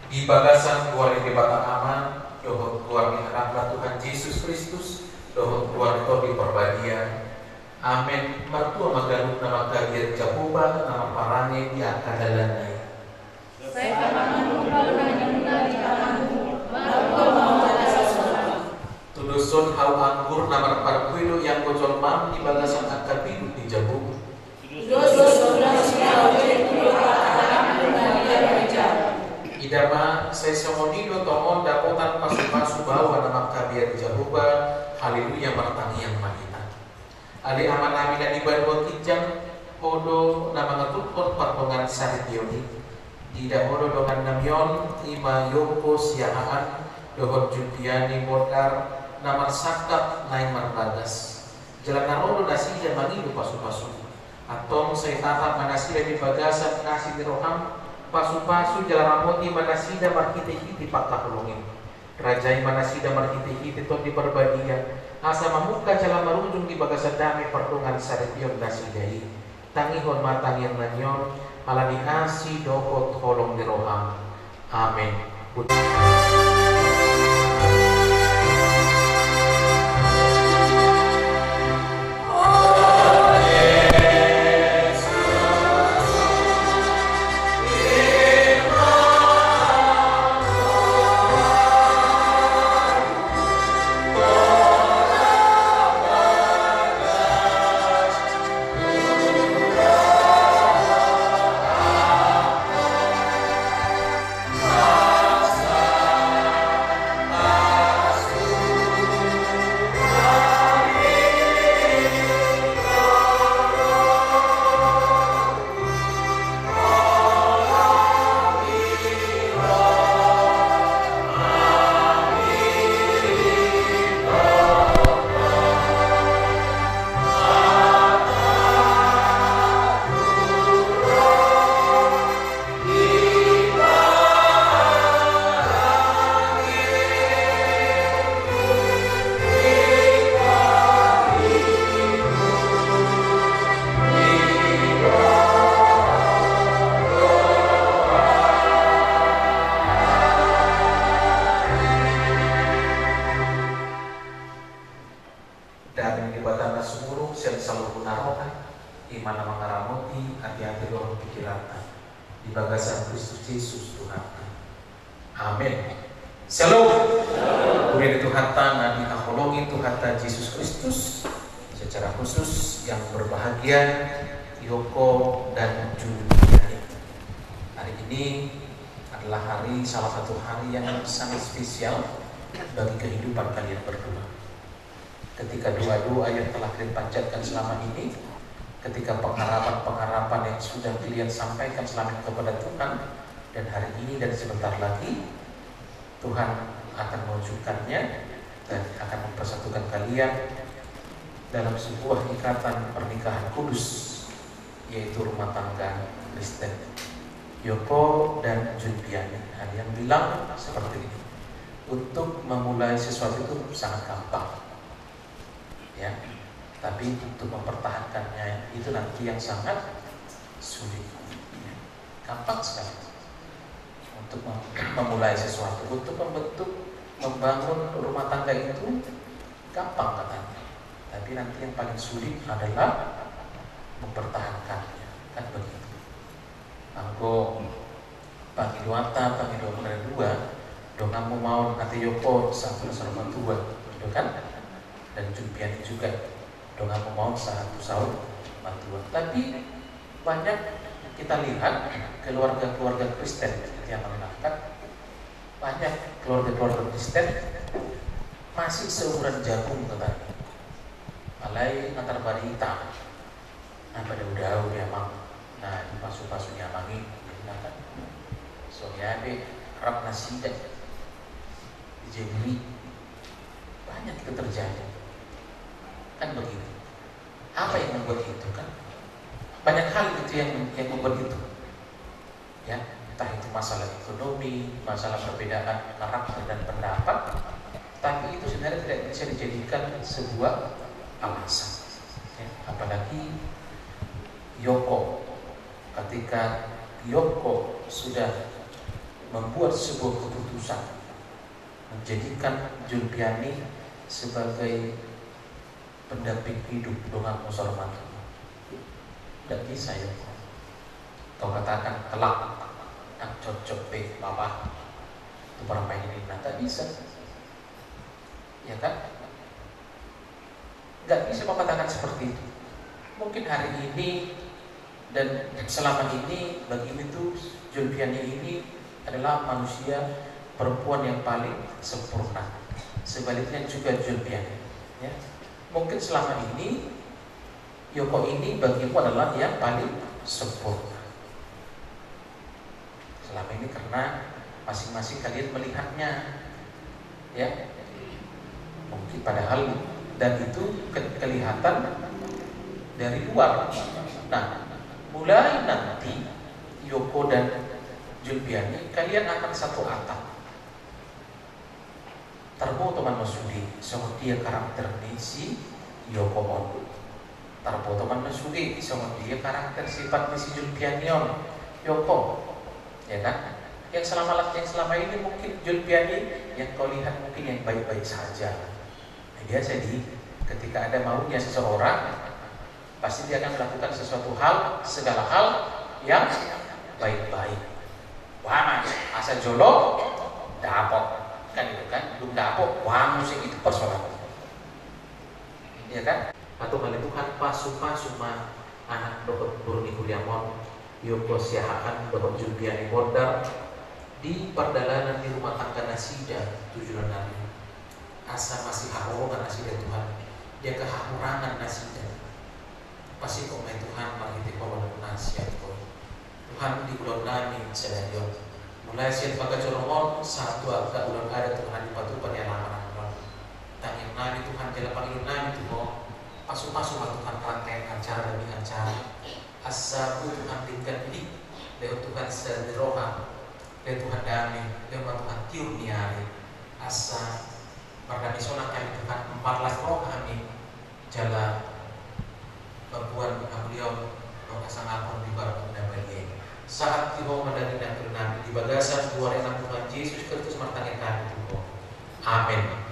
Di bagasan keluar di batang aman, dohot keluar di harapan Tuhan Yesus Kristus, dohot keluar di perbadian. Amin. Mertua magaluk nama kadir Jehovah, nama parane di akadalanai. Saya kamangan lupa di kamangan, mertua mau Tudusun hau anggur nama parkuido yang bocor mam di bagasan akabidu di Jehovah. Idama sesomonido tomon dapotan pasu-pasu bawa nama kabir Jehovah. Haleluya martangi yang mahita. Ali aman amina di badua kijang podo nama ngatupon partongan saritioni. Tidak podo dongan namion ima yoko siahaan dohon jumpiani modar nama sakap naik marbagas. Jalan narodo nasi dan mangidu pasu-pasu. Atong saya tatap manasida di bagasan nasi di roham pasu-pasu jalan ramoti manasida marhiti-hiti pakah longin. Rajai manasida marhiti-hiti tot di perbadian. Asa mamuka jalan marunjung di bagasan dami pertungan saritiong nasidai. Tangihon matangir nanyon alani asi dohot holong di roham. Amin. Sampaikan selamat kepada Tuhan, dan hari ini dan sebentar lagi Tuhan akan mewujudkannya dan akan mempersatukan kalian dalam sebuah ikatan pernikahan kudus, yaitu rumah tangga Kristen. Yoko dan Junpiani ada yang bilang seperti ini, untuk memulai sesuatu itu sangat gampang ya, tapi untuk mempertahankannya itu nanti yang sangat sulit. Gampang sekali untuk memulai sesuatu, untuk membangun rumah tangga itu gampang katanya, tapi nanti yang paling sulit adalah mempertahankannya, kan begitu. Anggo pagi duata, pagi dua, dongamu mau nanti yoko satu sama dua, gitu kan? Dan jumpian juga dongamu mau satu sahur dua. Tapi banyak kita lihat keluarga-keluarga Kristen yang mengatakan, banyak keluarga-keluarga Kristen masih seumuran jagung katanya, malai antar barita, nah pada udah emang, nah di pasu-pasunya mangi, kan, soalnya Arab nasidah, jadi banyak itu terjadi, kan begitu. Apa yang membuat itu kan? Banyak hal itu yang membuat itu, ya, entah itu masalah ekonomi, masalah perbedaan karakter dan pendapat, tapi itu sebenarnya tidak bisa dijadikan sebuah alasan. Ya, apalagi Yoko, ketika Yoko sudah membuat sebuah keputusan menjadikan Julpiani sebagai pendamping hidup dengan Musorman. Tidak bisa ya. Kau katakan kelak tak cocok bapak itu para main ini, nah tak bisa, ya kan? Gak bisa mengatakan seperti itu. Mungkin hari ini dan selama ini bagimu itu Julpiani ini adalah manusia perempuan yang paling sempurna. Sebaliknya juga Julpiani, ya. Mungkin selama ini Yoko ini bagimu adalah yang paling sempurna. Selama ini karena masing-masing kalian melihatnya, ya. Mungkin padahal dan itu kelihatan dari luar. Nah, mulai nanti Yoko dan Julpiani kalian akan satu atap. Tarbo teman masudi, sama dia karakter si Yoko on. Tarbo teman masudi, sama dia karakter sifat si Julpianion Yoko, ya kan? Yang selama ini mungkin Julpiani yang kau lihat mungkin yang baik-baik saja. Nah, biasa ketika ada maunya seseorang, pasti dia akan melakukan sesuatu hal, segala hal yang baik-baik. Wah, asa jolo dapok. Kan itu kan, belum dapet, wah musik itu persoalan, ya kan? Atau kali itu kan pasu-pasuma anak dokter Burni Kuliamon Yoko siahakan dokter Julpiani Modar di perdalanan di rumah tangga Nasida tujuan Nabi asa masih harogan Nasida Tuhan, dia kehamurangan Nasida pasti kok main Tuhan marhiti kawan nasihat Tuhan di bulan nami sedang mulai siat pakai corongol satu agak ulang ada Tuhan di batu penyelaman tanya nabi Tuhan jalan panggil nabi Tuhan pasu-pasu Tuhan rangkaian acara demi acara asabu Tuhan dikandil lewat Tuhan sederoha lewat Tuhan damai lewat Tuhan tiur niari asa berdami sonakan Tuhan 14 roh kami jalan perempuan beliau lokasi ngapun di barat dan bagian saat tiba dari Nabi di bagasan dua orang Tuhan Yesus Kristus martangin kami Tuhan. Amin.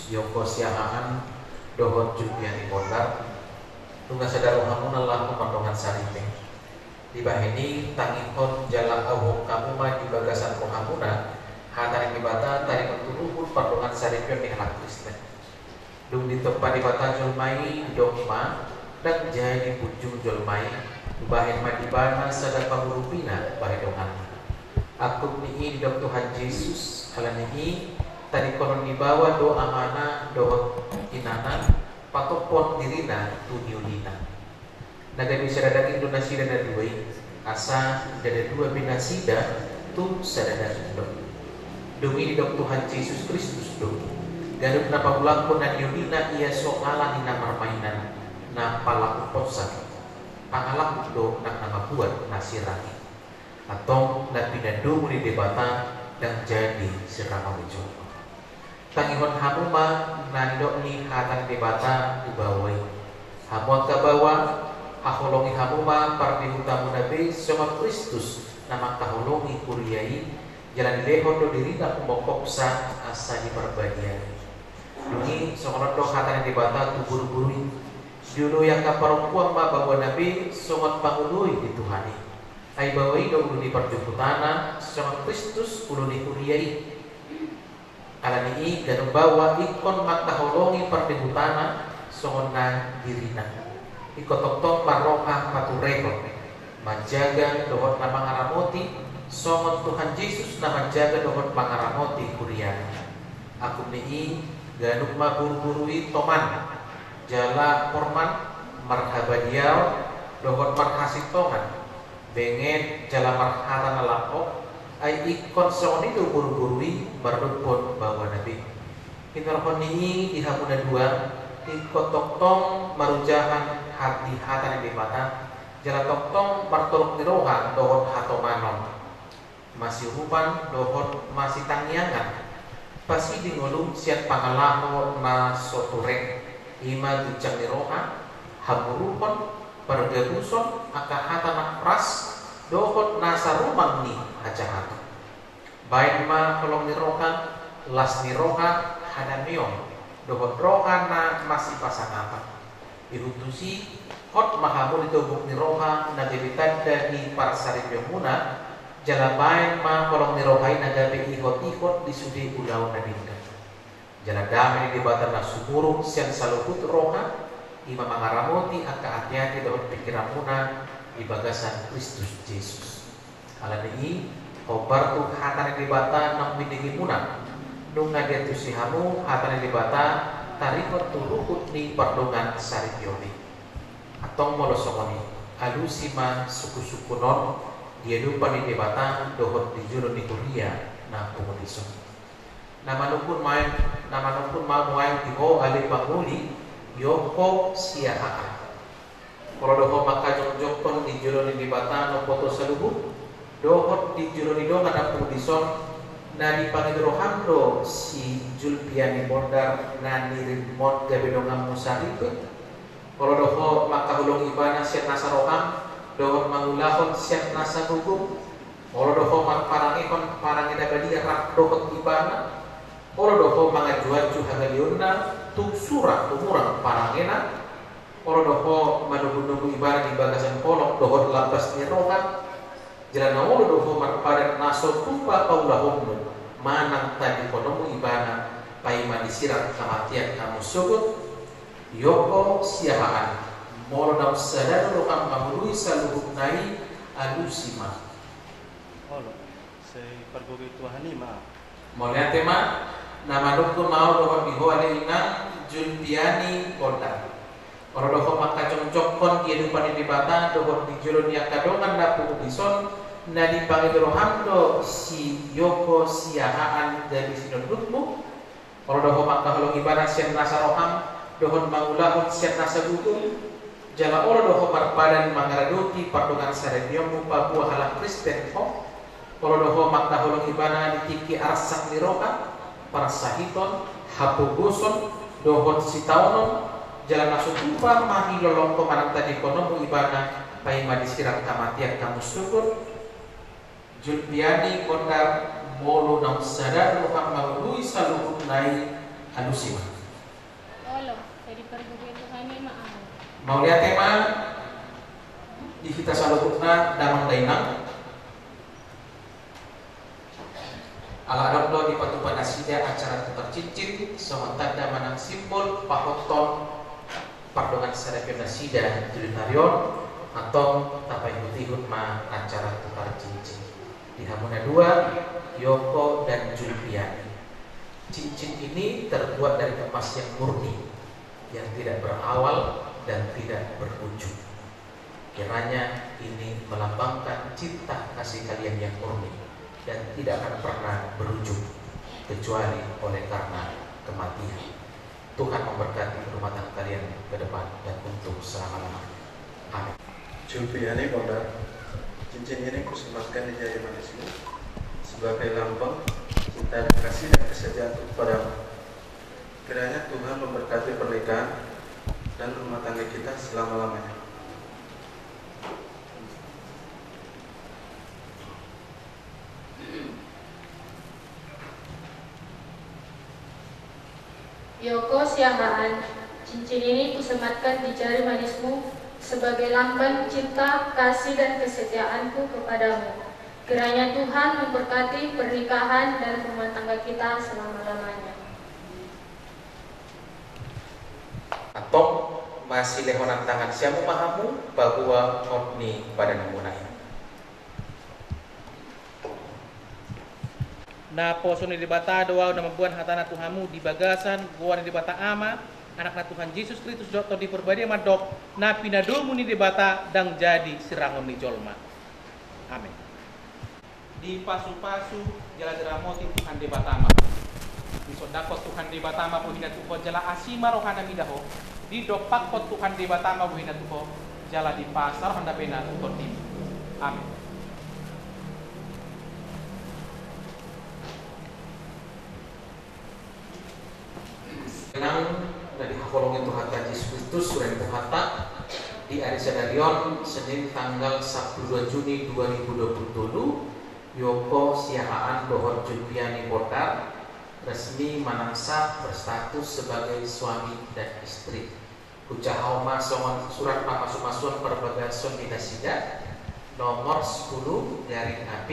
Yoko siahaan dohon Jupiani Bondar tunga sadaro hamuna lahu mandongan saripeng di bahini tangihon jala awok kamuma di bagasan rohamuna hatari ibata tari menturuhun pandongan saripeng di halak Kristen dung di tempat di bata jolmai dogma dan jadi pujung jolmai bahin madibana sadar pangurupina bahin dongan aku ni dok Tuhan Yesus ala ni tadi konon dibawa doa mana doa inana patopon dirina tunyunina naga bisa dadang Indonesia dan dua asa ada dua binasida tu sadada dok demi dok Tuhan Yesus Kristus dok garup napa bulakon dan yunina ia soalan ina marmainan na palaku posak pangalak do nak nama buat nasirani atau na pinadu di debata dan jadi serama mencoba tangihon hamuma nandok ni hatan debata ubawai hamon kabawa haholongi hamuma pardi hutamu nabi sama Kristus nama kaholongi kuriai jalan lehon do dirina kumokopsa asa di perbadian dungi songon do hatan debata tubur-burui dulu yang kaparongkuang ma bawa nabi songon pangului di Tuhani ai bawai do ulu di perjuputana sama Kristus ulu di kuriai alani dan bawa ikon makaholongi perdebutana songona dirina ikotok-tok maroha patureko menjaga dohot nama ngaramoti songon Tuhan Yesus nama jaga dohot mangaramoti kurian aku ni ganuk mabur-burui toman jala korman marhabadial dohot marhasitongan bengen jala marhatan alapok ai ikon soni do buru-burui bardupon bawa nabi kinorhoni di hamuna dua ikot toktong marujahan hati hatan di mata jala toktong martolok nirohan dohot hatomanon masih rupan dohot masih tangyangan pasti di ngolung siat pangalaho na soturek ima ducang niroha hamurupon pergabuson akahatan pras dohot nasa rumang ni hajahat baik ma kolong niroha las niroha hadamion dohot roha na masih pasang apa ihutusi hot mahamul itubuk niroha nagabitan dari parsari yomuna jala baik ma kolong nirohai nagabi ihot di sudi ulau nadinda jala damai di batan na sumurung siang salukut roha ima mangaramoti aka hati-hati dohot pikiran muna di bagasan Kristus Yesus. Alani kobar tu hatan di bata nang bidigi muna. Nung nadia tu sihamu hatan di bata tarikot tu ruhut ni pardongan saripioni. Atong molosokoni alusima suku-suku non dia lupa di debata dohot di juru di kuria na pumudison. Nama nukun mau main tiho alih panguli yoko siahaan. Kalau dohot maka jong-jongkon di juroni di bata no foto salubu dohot di juroni do ada pudison na di pangidrohando si Julpiani Bondar na nirimot gabe dongang musaripe kalau dohot maka hulong ibana siat nasa roham dohot mangulahon siat nasa hukum kalau dohot parangikon parangida badia rak dohot ibana kalau dohot mangajuan cuhagaliuna tu surah tumurang parangena kalau doho menunggu ibarat di bagasan kolok doho lapas ni rohan jalan awal doho marpadan naso tupa paulahomno manang tadi konomu ibana paima disirat kematian kamu subut yoko siahaan molo nam sadar rohan mahului saluhuk nai alusima holo sei pergogi tuhani ma molnya tema nama dukun mau doho dihoale ina Julpiani Bondar kalau dohot maka congcokon kehidupan di bata dohot di jurun yang kadongan dapu bison na di pangidrohando si yoko siahaan dari sinodutmu kalau dohot maka halong ibadah sian nasa roham dohot mangulahun sian nasa gugung jala olo dohot marpadan mangaraduti pardongan sarediomu pabuah halang Kristen ho kalau dohot maka halong ibadah ditiki arsak niroka parasahiton hapuguson dohot sitaunon jalan masuk tumpah mahi lolong pemanang tadi konomu ibadah paima disirat kamatian kamu syukur Julpiani Bondar molo nam sadar roham maului saluhut nai alusima pergi Tuhan maaf. Mau lihat tema di kita salukna damang dainang ala adabdo di patupan asida acara tukar cincin sementara manang simbol pahoton pardongan sarepena sida julinarion atau tapai hutihun ma acara tukar cincin di hamuna dua Yoko dan Julpiani. Cincin ini terbuat dari emas yang murni yang tidak berawal dan tidak berujung. Kiranya ini melambangkan cinta kasih kalian yang murni dan tidak akan pernah berujung kecuali oleh karena kematian. Tuhan memberkati rumah tangga kalian ke depan dan untuk selama-lamanya. Amin. Julpiani Bonda, cincin ini kusematkan di jari manismu sebagai lambang cinta kasih dan kesetiaan kepadamu. Kiranya Tuhan memberkati pernikahan dan rumah tangga kita selama-lamanya. Yoko Siahaan, cincin ini kusematkan di jari manismu sebagai lambang cinta, kasih dan kesetiaanku kepadamu. Kiranya Tuhan memberkati pernikahan dan rumah tangga kita selama-lamanya. Atau masih lehonan tangan siamu mahamu bahwa odni pada namunai. Na poso ni dibata doa na mabuan hatana Tuhamu di bagasan gua ni dibata ama anak na Tuhan Yesus Kristus doktor di perbadi madok na pinadomu ni dibata dang jadi sirangon ni jolma. Amin. Di pasu-pasu jala jeramoti Tuhan dibata ama. Di sodakot Tuhan dibata ama buhina tuho jala asima rohana midaho. Di dopak kot Tuhan dibata ama buhina tuho jala di pasar handa bena tuho tim. Amin. Kenang dari hakolong itu hata Yesus Kristus surat hata di Arisadarion Senin tanggal 2 Juni 2020 Yoko Siahaan Dohor Julpiani Bodar resmi manangsa berstatus sebagai suami dan istri. Ucahau masongan surat pamasumasuan perbagason dinasida nomor 10 garing AP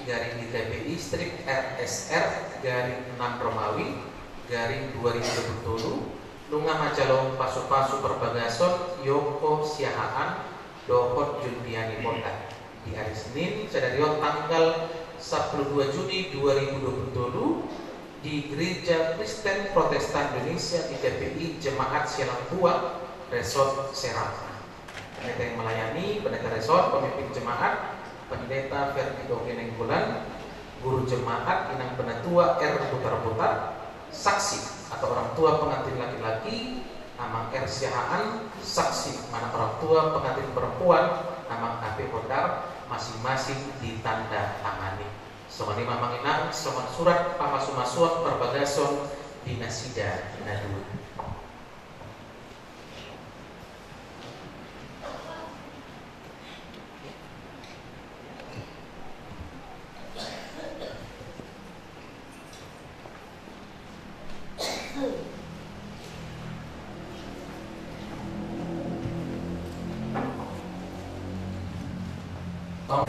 garing ITBI strip RSR garing 6 Romawi garing 2020 lunga macalong pasu-pasu perbagason Yoko Siahaan Dohor Julpiani Bodar di hari Senin sedarion tanggal 12 Juni 2020 di Gereja Kristen Protestan Indonesia ITPI Jemaat Sialang Tua Resort Serapa. Pendeta yang melayani pendeta resort, pemimpin jemaat, pendeta Ferdido Genenggulan, guru jemaat Inang Penatua R. Putar-Putar, saksi atau orang tua pengantin laki-laki Amang R. Siahaan, saksi mana orang tua pengantin perempuan Amang AP Bodar masing-masing ditanda tangani. Songan lima manginang, songan surat pamasumasuan perbagason dinasida nadu.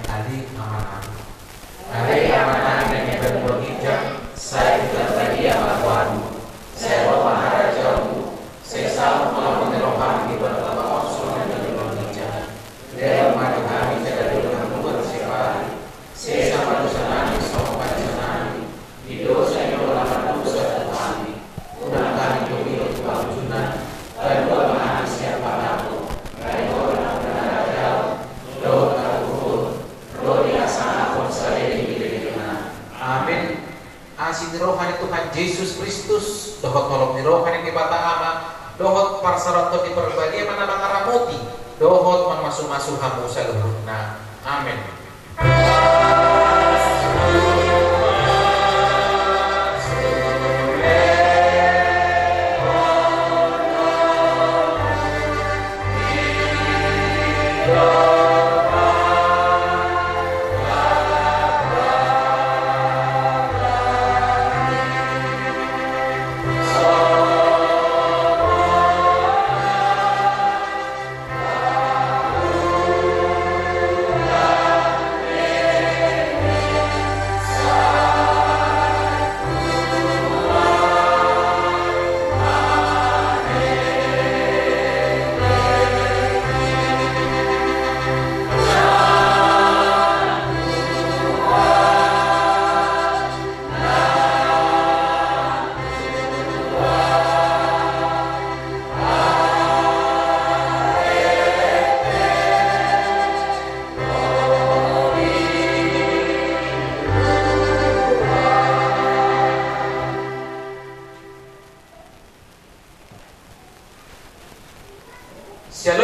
Ali amanah. Ali amanah yang berbijak, saya juga tadi amalan. Saya bawa maharajamu, saya selalu melakukan rohani beberapa opsional dari berbijak. Dia madu kami tidak dengan bersifat. Saya sama dosa nani, sama pacaran di dosa yang melakukan dosa terhani. Udah kami demi kewajunan, kedua manusia padaku, kedua maharaja, doa. Amin. Asin rohani Tuhan Yesus Kristus, dohot nolong rohani di bata ama, dohot parsaratot di perbadia mana mangaramoti, dohot masuk-masuk hamu saluhurna. Amin.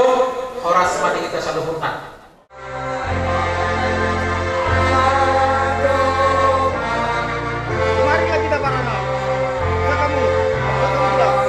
Horas mari kita saluhurkan. Marilah kita parana. Kamu pulang.